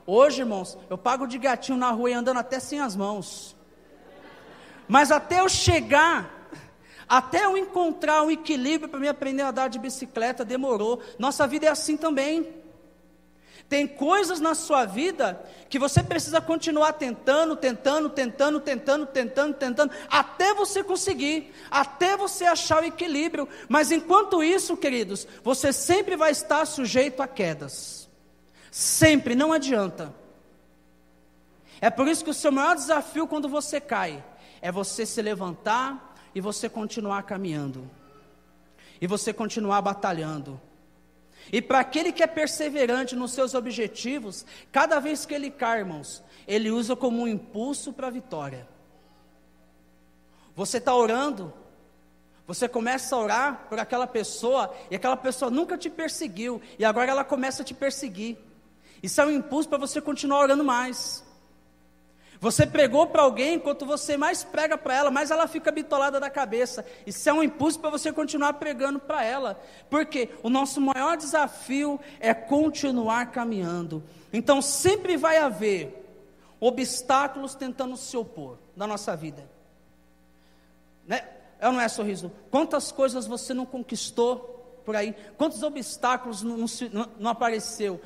Speaker 1: Hoje, irmãos, eu pago de gatinho na rua e andando até sem as mãos. Mas até eu encontrar um equilíbrio para me aprender a andar de bicicleta, demorou. Nossa vida é assim também. Tem coisas na sua vida que você precisa continuar tentando, até você conseguir, até você achar o equilíbrio. Mas enquanto isso, queridos, você sempre vai estar sujeito a quedas. Sempre, não adianta. É por isso que o seu maior desafio quando você cai, é você se levantar e você continuar caminhando, e você continuar batalhando. E para aquele que é perseverante nos seus objetivos, cada vez que ele cai, irmãos, ele usa como um impulso para a vitória. Você está orando, você começa a orar por aquela pessoa, e aquela pessoa nunca te perseguiu, e agora ela começa a te perseguir. Isso é um impulso para você continuar orando mais. Você pregou para alguém, quanto você mais prega para ela, mais ela fica bitolada da cabeça. Isso é um impulso para você continuar pregando para ela. Porque o nosso maior desafio é continuar caminhando. Então sempre vai haver obstáculos tentando se opor na nossa vida. Né? É ou não é, Sorriso? Quantas coisas você não conquistou por aí? Quantos obstáculos não apareceu?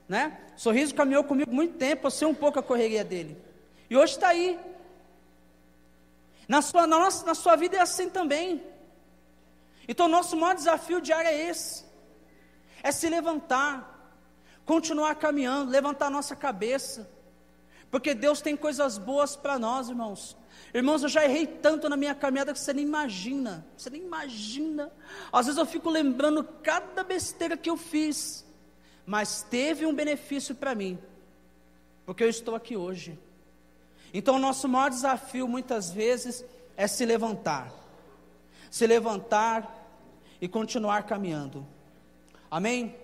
Speaker 1: Né? Sorriso caminhou comigo muito tempo, eu sei um pouco a correria dele. E hoje está aí. Na sua vida é assim também. Então o nosso maior desafio diário é esse. É se levantar, continuar caminhando, levantar a nossa cabeça. Porque Deus tem coisas boas para nós, irmãos. Irmãos, eu já errei tanto na minha caminhada que você nem imagina. Você nem imagina. Às vezes eu fico lembrando cada besteira que eu fiz. Mas teve um benefício para mim. Porque eu estou aqui hoje. Então o nosso maior desafio muitas vezes é se levantar e continuar caminhando. Amém?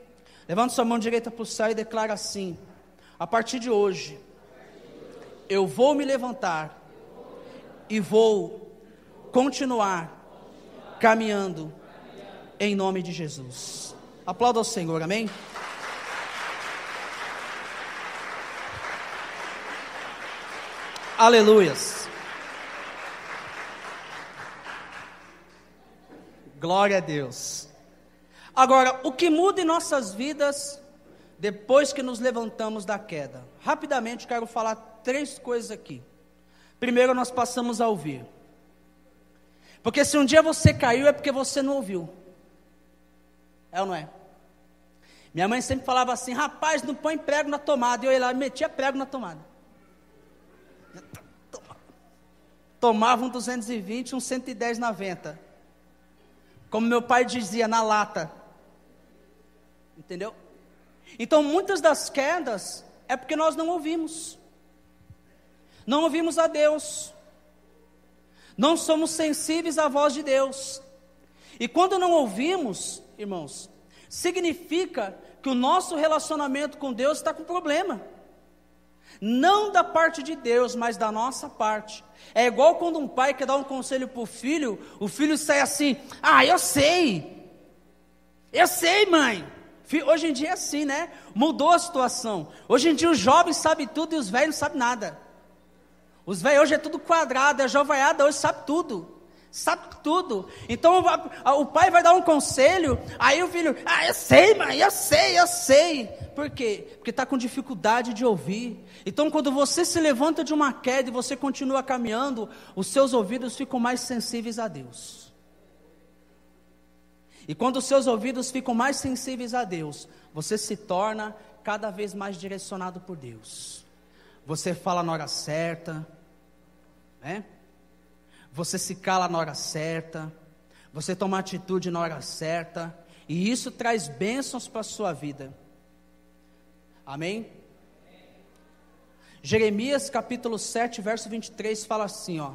Speaker 1: Levanta sua mão direita para o céu e declara assim: a partir de hoje, eu vou me levantar e vou continuar caminhando em nome de Jesus. Aplauda ao Senhor, amém? Aleluias. Glória a Deus. Agora, o que muda em nossas vidas depois que nos levantamos da queda? Rapidamente quero falar 3 coisas aqui. Primeiro, nós passamos a ouvir. Porque se um dia você caiu é porque você não ouviu. É ou não é? Minha mãe sempre falava assim: rapaz, não põe prego na tomada. E eu ia lá e metia prego na tomada. Tomava um 220, um 110 na venta. Como meu pai dizia, na lata. Entendeu? Então muitas das quedas é porque nós não ouvimos. Não ouvimos a Deus. Não somos sensíveis à voz de Deus. E quando não ouvimos, irmãos, significa que o nosso relacionamento com Deus está com problema. Não da parte de Deus, mas da nossa parte. É igual quando um pai quer dar um conselho para o filho sai assim: ah, eu sei, mãe. Hoje em dia é assim, né? Mudou a situação. Hoje em dia os jovens sabem tudo e os velhos não sabem nada. Os velhos hoje é tudo quadrado, a jovaiada hoje sabe tudo. Sabe tudo. Então o pai vai dar um conselho, aí o filho: ah, eu sei, mãe, eu sei. Por quê? Porque está com dificuldade de ouvir. Então quando você se levanta de uma queda e você continua caminhando, os seus ouvidos ficam mais sensíveis a Deus. E quando os seus ouvidos ficam mais sensíveis a Deus, você se torna cada vez mais direcionado por Deus. Você fala na hora certa, né? Você se cala na hora certa, você toma atitude na hora certa, e isso traz bênçãos para a sua vida. Amém? Jeremias capítulo 7, verso 23 fala assim, ó: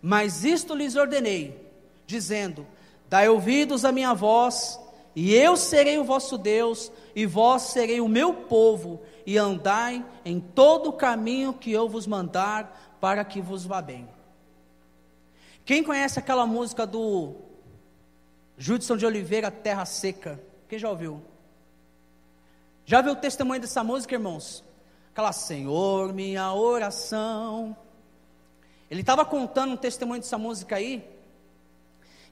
Speaker 1: mas isto lhes ordenei, dizendo: dai ouvidos à minha voz, e eu serei o vosso Deus, e vós serei o meu povo, e andai em todo o caminho que eu vos mandar, para que vos vá bem. Quem conhece aquela música do Judson de Oliveira, Terra Seca? Quem já ouviu? Já viu o testemunho dessa música, irmãos? Aquela: Senhor, minha oração. Ele estava contando um testemunho dessa música aí,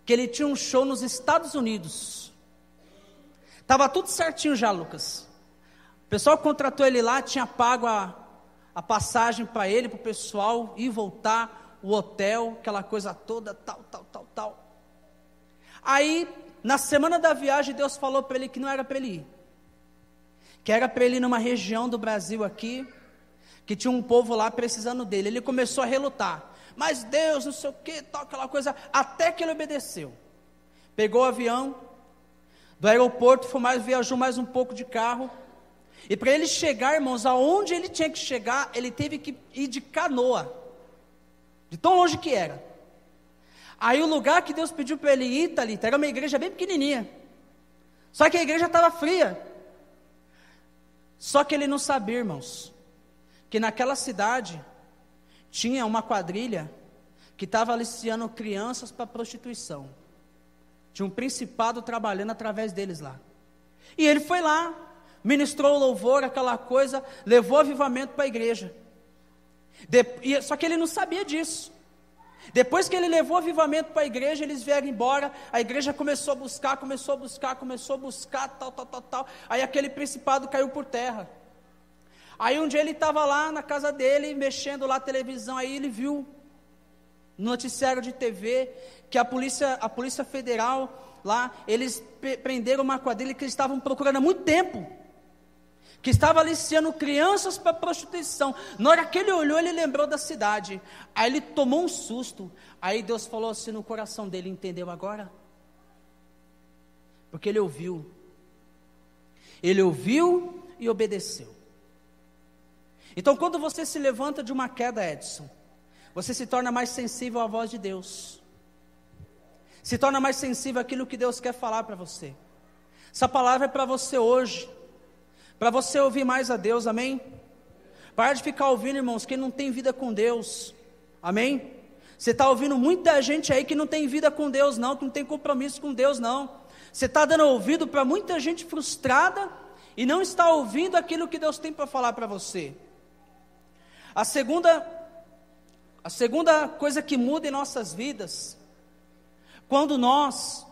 Speaker 1: que ele tinha um show nos Estados Unidos. Estava tudo certinho já, Lucas. O pessoal contratou ele lá, tinha pago a passagem para ele, para o pessoal ir e voltar, o hotel, aquela coisa toda, tal. Aí, na semana da viagem, Deus falou para ele que não era para ele ir. Que era para ele ir numa região do Brasil aqui, que tinha um povo lá precisando dele. Ele começou a relutar. Mas Deus, não sei o que, tal, aquela coisa, até que ele obedeceu. Pegou o avião, do aeroporto, viajou mais um pouco de carro. E para ele chegar, irmãos, aonde ele tinha que chegar, ele teve que ir de canoa. De tão longe que era. Aí o lugar que Deus pediu para ele ir, Thalita, era uma igreja bem pequenininha. Só que a igreja estava fria. Só que ele não sabia, irmãos, que naquela cidade tinha uma quadrilha que estava aliciando crianças para prostituição. Tinha um principado trabalhando através deles lá. E ele foi lá, ministrou o louvor, aquela coisa, levou avivamento para a igreja. Só que ele não sabia disso. Depois que ele levou avivamento para a igreja, eles vieram embora, a igreja começou a buscar, tal. Aí aquele principado caiu por terra. Aí um dia ele estava lá na casa dele, mexendo lá a televisão, aí ele viu no noticiário de TV, que a polícia federal lá, eles prenderam uma quadrilha que eles estavam procurando há muito tempo, que estava aliciando crianças para prostituição. Na hora que ele olhou, ele lembrou da cidade. Aí ele tomou um susto. Aí Deus falou assim no coração dele: entendeu agora? Porque ele ouviu e obedeceu. Então quando você se levanta de uma queda, Edson, você se torna mais sensível à voz de Deus. Se torna mais sensível àquilo que Deus quer falar para você. Essa palavra é para você hoje, para você ouvir mais a Deus, amém? Para de ficar ouvindo, irmãos, quem não tem vida com Deus, amém? Você está ouvindo muita gente aí que não tem vida com Deus não, que não tem compromisso com Deus não. Você está dando ouvido para muita gente frustrada e não está ouvindo aquilo que Deus tem para falar para você. A segunda coisa que muda em nossas vidas, quando nós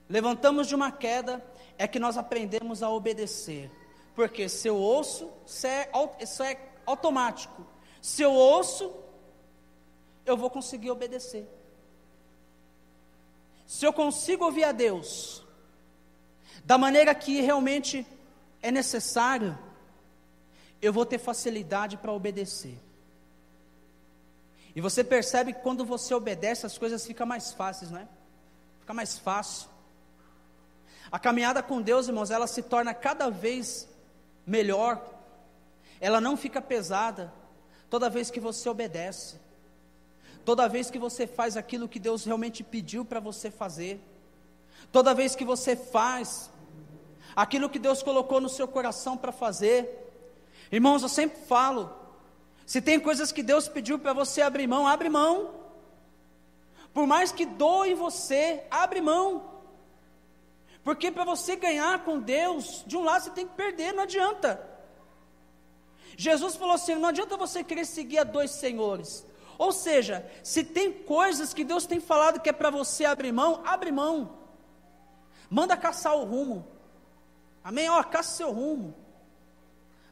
Speaker 1: levantamos de uma queda, é que nós aprendemos a obedecer. Porque se eu ouço, isso é automático. Se eu ouço, eu vou conseguir obedecer. Se eu consigo ouvir a Deus da maneira que realmente é necessário, eu vou ter facilidade para obedecer. E você percebe que quando você obedece, as coisas ficam mais fáceis, não é? Fica mais fácil. A caminhada com Deus, irmãos, ela se torna cada vez melhor. Ela não fica pesada toda vez que você obedece. Toda vez que você faz aquilo que Deus realmente pediu para você fazer. Toda vez que você faz aquilo que Deus colocou no seu coração para fazer. Irmãos, eu sempre falo, se tem coisas que Deus pediu para você abrir mão, abre mão. Por mais que doe você, abre mão. Porque para você ganhar com Deus, de um lado você tem que perder, não adianta. Jesus falou assim, não adianta você querer seguir a dois senhores. Ou seja, se tem coisas que Deus tem falado que é para você abrir mão, abre mão. Manda caçar o rumo. Amém? Caça seu rumo.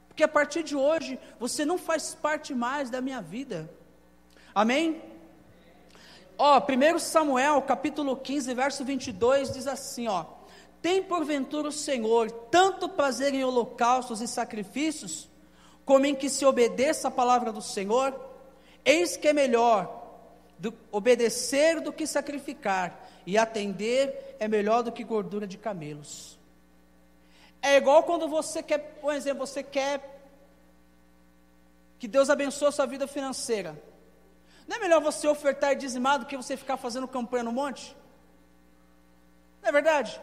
Speaker 1: Porque a partir de hoje, você não faz parte mais da minha vida. Amém? 1 Samuel, capítulo 15, verso 22, diz assim, tem porventura o Senhor tanto prazer em holocaustos e sacrifícios, como em que se obedeça a palavra do Senhor? Eis que é melhor obedecer do que sacrificar, e atender é melhor do que gordura de camelos. É igual quando você quer, por exemplo, você quer que Deus abençoe a sua vida financeira. Não é melhor você ofertar e dizimar do que você ficar fazendo campanha no monte? Não é verdade?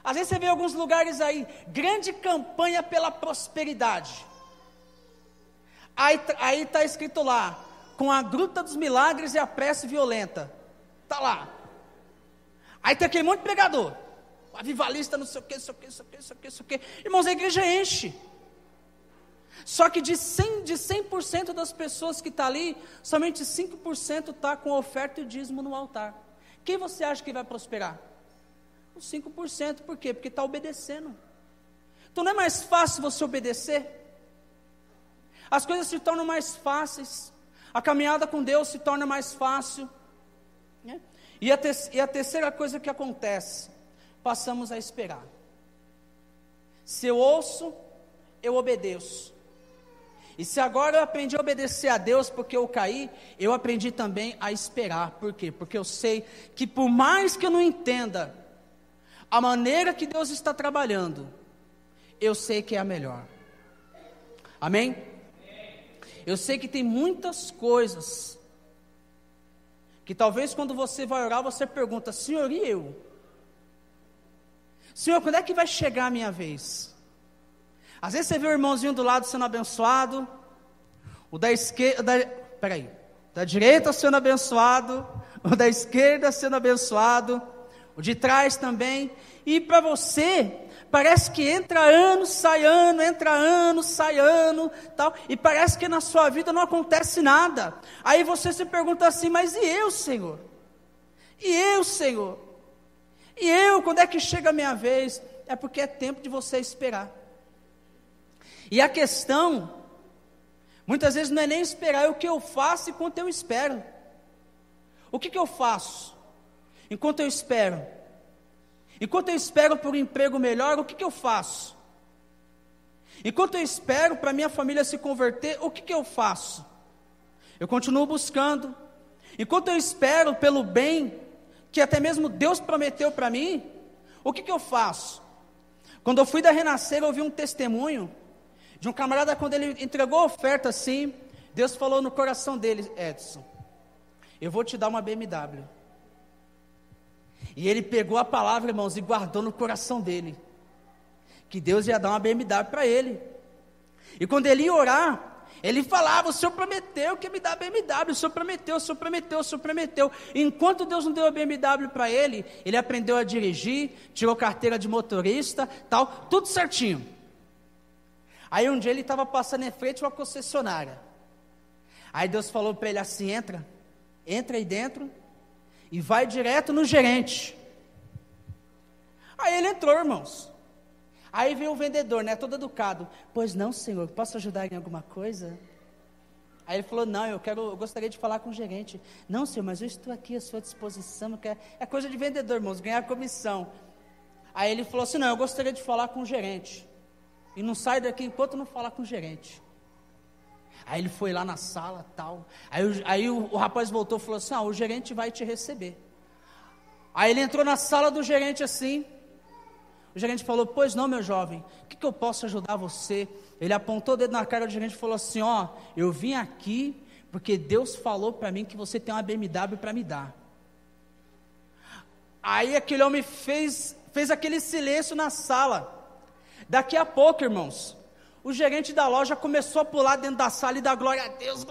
Speaker 1: Às vezes você vê em alguns lugares aí, grande campanha pela prosperidade. Aí está escrito lá, com a gruta dos milagres e a prece violenta. Está lá. Aí tem aquele monte de pregador. Avivalista, não sei o que. Irmãos, a igreja enche. Só que de 100% das pessoas que estão ali, somente 5% está com oferta e dízimo no altar. Quem você acha que vai prosperar? Os 5%, por quê? Porque está obedecendo. Então não é mais fácil você obedecer? As coisas se tornam mais fáceis, a caminhada com Deus se torna mais fácil, né? E a terceira coisa que acontece, passamos a esperar. Se eu ouço, eu obedeço. E se agora eu aprendi a obedecer a Deus porque eu caí, eu aprendi também a esperar. Por quê? Porque eu sei que por mais que eu não entenda a maneira que Deus está trabalhando, eu sei que é a melhor. Amém? Eu sei que tem muitas coisas que talvez quando você vai orar, você pergunta, Senhor, e eu? Senhor, quando é que vai chegar a minha vez? Às vezes você vê o irmãozinho do lado sendo abençoado, o da esquerda, da direita sendo abençoado, o da esquerda sendo abençoado, o de trás também, e para você, parece que entra ano, sai ano, tal, e parece que na sua vida não acontece nada. Aí você se pergunta assim, mas e eu, Senhor? E eu, Senhor? E eu, quando é que chega a minha vez? É porque é tempo de você esperar. E a questão, muitas vezes não é nem esperar, é o que eu faço enquanto eu espero. O que eu faço enquanto eu espero? Enquanto eu espero por um emprego melhor, o que eu faço? Enquanto eu espero para minha família se converter, o que eu faço? Eu continuo buscando. Enquanto eu espero pelo bem que até mesmo Deus prometeu para mim, o que eu faço? Quando eu fui da Renascer, eu ouvi um testemunho de um camarada, quando ele entregou a oferta assim, Deus falou no coração dele, Edson, eu vou te dar uma BMW. E ele pegou a palavra, irmãos, e guardou no coração dele, que Deus ia dar uma BMW para ele. E quando ele ia orar, ele falava: o Senhor prometeu que ia me dar a BMW, o Senhor prometeu, o Senhor prometeu, o Senhor prometeu. E enquanto Deus não deu a BMW para ele, ele aprendeu a dirigir, tirou carteira de motorista, tal, tudo certinho. Aí um dia ele estava passando em frente a uma concessionária. Aí Deus falou para ele assim: entra aí dentro e vai direto no gerente. Aí ele entrou, irmãos. Aí veio o vendedor, né, todo educado: pois não, senhor, posso ajudar em alguma coisa? Aí ele falou: não, eu gostaria de falar com o gerente. Não, senhor, mas eu estou aqui à sua disposição. É coisa de vendedor, irmãos, ganhar comissão. Aí ele falou assim: não, eu gostaria de falar com o gerente. E não sai daqui enquanto não falar com o gerente. Aí ele foi lá na sala, tal. Aí o rapaz voltou e falou assim: o gerente vai te receber. Aí ele entrou na sala do gerente assim. O gerente falou: pois não, meu jovem, o que eu posso ajudar você? Ele apontou o dedo na cara do gerente e falou assim: eu vim aqui porque Deus falou para mim que você tem uma BMW para me dar. Aí aquele homem fez aquele silêncio na sala. Daqui a pouco, irmãos, o gerente da loja começou a pular dentro da sala e dar glória a Deus,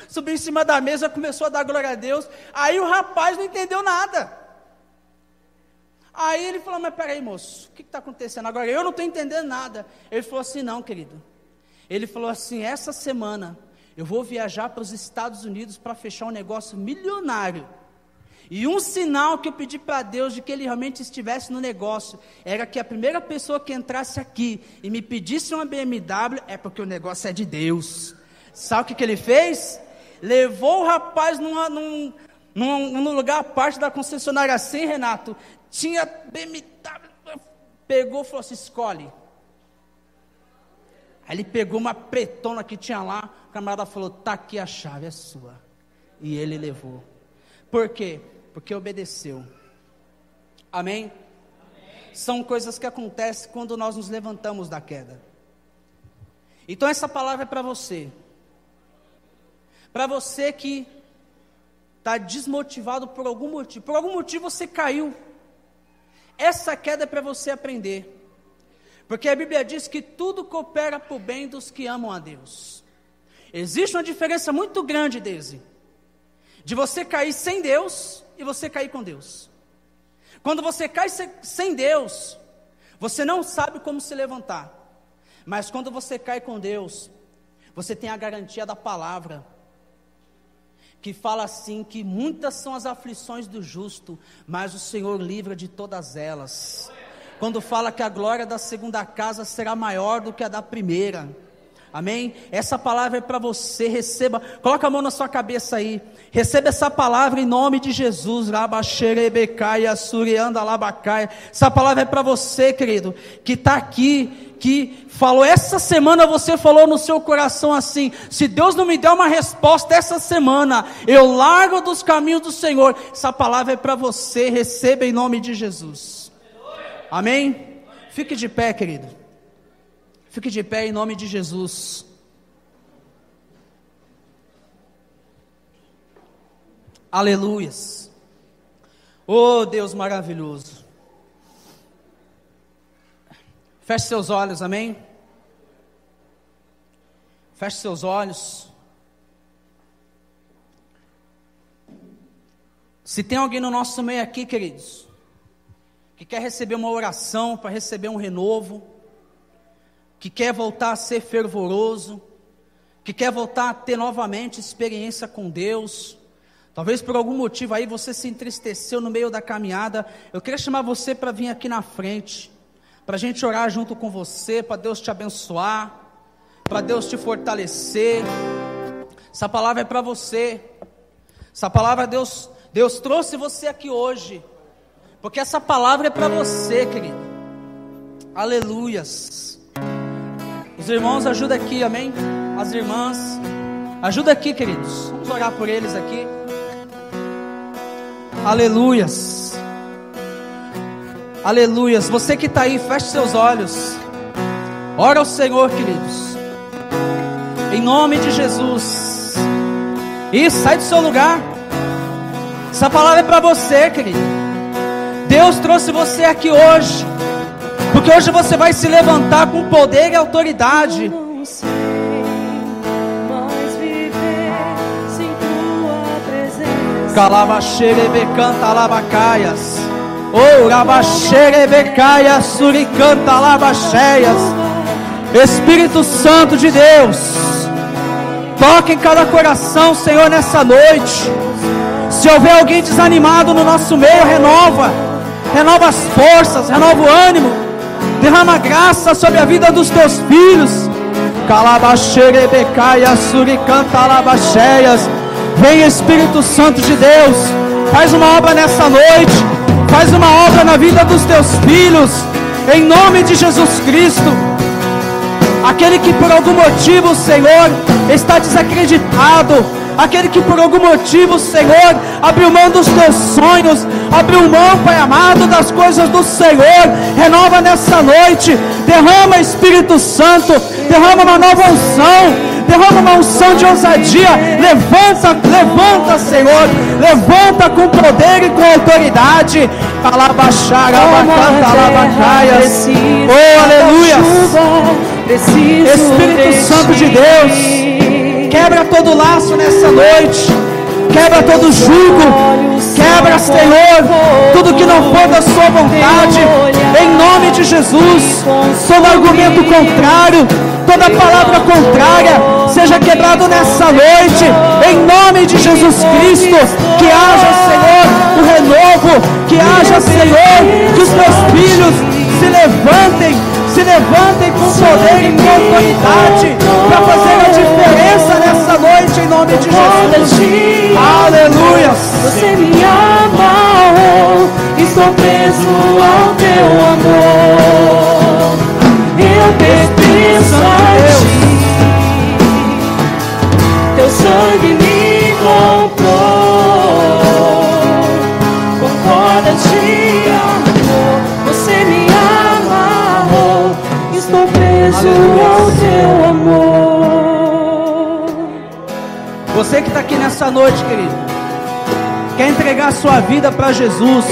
Speaker 1: subiu em cima da mesa, começou a dar glória a Deus. Aí o rapaz não entendeu nada. Aí ele falou: mas peraí, moço, o que está acontecendo agora? Eu não estou entendendo nada. Ele falou assim: não, querido. Ele falou assim: essa semana eu vou viajar para os Estados Unidos para fechar um negócio milionário. E um sinal que eu pedi para Deus de que ele realmente estivesse no negócio, era que a primeira pessoa que entrasse aqui e me pedisse uma BMW, é porque o negócio é de Deus. Sabe o que ele fez? Levou o rapaz num lugar à parte da concessionária assim, Renato. Tinha BMW, pegou e falou assim: escolhe. Aí ele pegou uma pretona que tinha lá, o camarada falou: tá aqui a chave, é sua. E ele levou. Por quê? Porque obedeceu. Amém? São coisas que acontecem quando nós nos levantamos da queda. Então essa palavra é para você. Para você que está desmotivado por algum motivo. Por algum motivo você caiu. Essa queda é para você aprender. Porque a Bíblia diz que tudo coopera para o bem dos que amam a Deus. Existe uma diferença muito grande, Deise, de você cair sem Deus e você cair com Deus. Quando você cai sem Deus, você não sabe como se levantar. Mas quando você cai com Deus, você tem a garantia da palavra, que fala assim, que muitas são as aflições do justo, mas o Senhor livra de todas elas. Quando fala que a glória da segunda casa será maior do que a da primeira. Amém? Essa palavra é para você, receba, coloca a mão na sua cabeça aí, receba essa palavra em nome de Jesus. Essa palavra é para você, querido, que está aqui, que falou, essa semana você falou no seu coração assim: se Deus não me der uma resposta essa semana, eu largo dos caminhos do Senhor. Essa palavra é para você, receba em nome de Jesus. Amém? Fique de pé, querido. Fique de pé em nome de Jesus. Aleluias. Oh Deus maravilhoso. Feche seus olhos, amém? Feche seus olhos. Se tem alguém no nosso meio aqui, queridos, que quer receber uma oração, para receber um renovo, que quer voltar a ser fervoroso, que quer voltar a ter novamente experiência com Deus, talvez por algum motivo aí você se entristeceu no meio da caminhada, eu queria chamar você para vir aqui na frente, para a gente orar junto com você, para Deus te abençoar, para Deus te fortalecer. Essa palavra é para você. Essa palavra Deus trouxe você aqui hoje, porque essa palavra é para você, querido. Aleluias. Os irmãos ajudam aqui, amém? As irmãs, ajuda aqui, queridos. Vamos orar por eles aqui. Aleluias. Aleluias. Você que está aí, feche seus olhos. Ora ao Senhor, queridos. Em nome de Jesus. E sai do seu lugar. Essa palavra é para você, querido. Deus trouxe você aqui hoje, porque hoje você vai se levantar com poder e autoridade.
Speaker 2: Não sei mais viver sem tua presença.
Speaker 1: Calabaxerebe canta labacaias. Oh, rabaxerebe caia suricanta labacheias. Espírito Santo de Deus, toque em cada coração, Senhor, nessa noite. Se houver alguém desanimado no nosso meio, renova as forças, renova o ânimo, derrama graça sobre a vida dos teus filhos. Calabaxerebecaia suricanta labacheias. Vem, Espírito Santo de Deus, faz uma obra nessa noite, faz uma obra na vida dos teus filhos, em nome de Jesus Cristo. Aquele que por algum motivo, Senhor, está desacreditado, aquele que por algum motivo, Senhor, abriu mão dos teus sonhos, abriu mão, Pai amado, das coisas do Senhor, renova nessa noite, derrama, Espírito Santo, derrama uma nova unção, derrama uma unção de ousadia, levanta, Senhor, levanta com poder e com autoridade. Oh, aleluia. Espírito Santo de Deus, quebra todo laço nessa noite, quebra todo jugo, quebra, Senhor, tudo que não for da sua vontade, em nome de Jesus. Todo argumento contrário, toda palavra contrária, seja quebrado nessa noite, em nome de Jesus Cristo. Que haja, Senhor, o renovo, que haja, Senhor, que os teus filhos se levantem com poder e com autoridade para fazer a diferença nessa noite, em nome de Jesus. Aleluia.
Speaker 2: Você me amarrou, estou preso ao teu amor. Eu pertenço a ti, teu sangue me comprou com cordas de amor. Você me amarrou, estou preso ao teu amor.
Speaker 1: Você que está aqui nessa noite, querido, quer entregar sua vida para Jesus,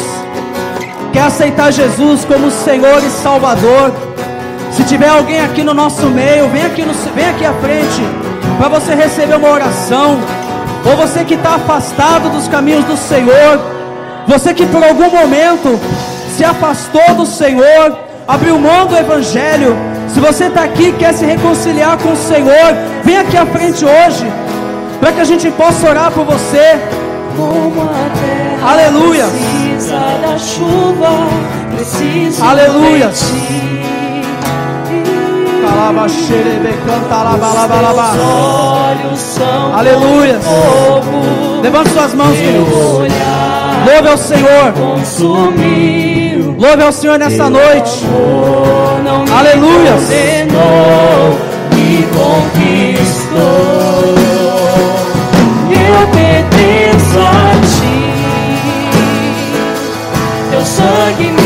Speaker 1: quer aceitar Jesus como Senhor e Salvador. Se tiver alguém aqui no nosso meio, vem aqui à frente para você receber uma oração. Ou você que está afastado dos caminhos do Senhor, você que por algum momento se afastou do Senhor, abriu mão do Evangelho. Se você está aqui e quer se reconciliar com o Senhor, vem aqui à frente hoje, para que a gente possa orar por você.
Speaker 2: Como a terra
Speaker 1: Aleluia.
Speaker 2: precisa da chuva, preciso
Speaker 1: Aleluia.
Speaker 2: de ti.
Speaker 1: Calabaxerebecantalabalaba.
Speaker 2: Olhos são
Speaker 1: Aleluia.
Speaker 2: fogo,
Speaker 1: Levante suas mãos, queridos.
Speaker 2: olhar
Speaker 1: Louve ao Senhor.
Speaker 2: consumiu.
Speaker 1: Louve ao Senhor nessa noite.
Speaker 2: Não me
Speaker 1: Aleluia.
Speaker 2: condenou, me conquistou. Eu pertenço a ti, teu sangue me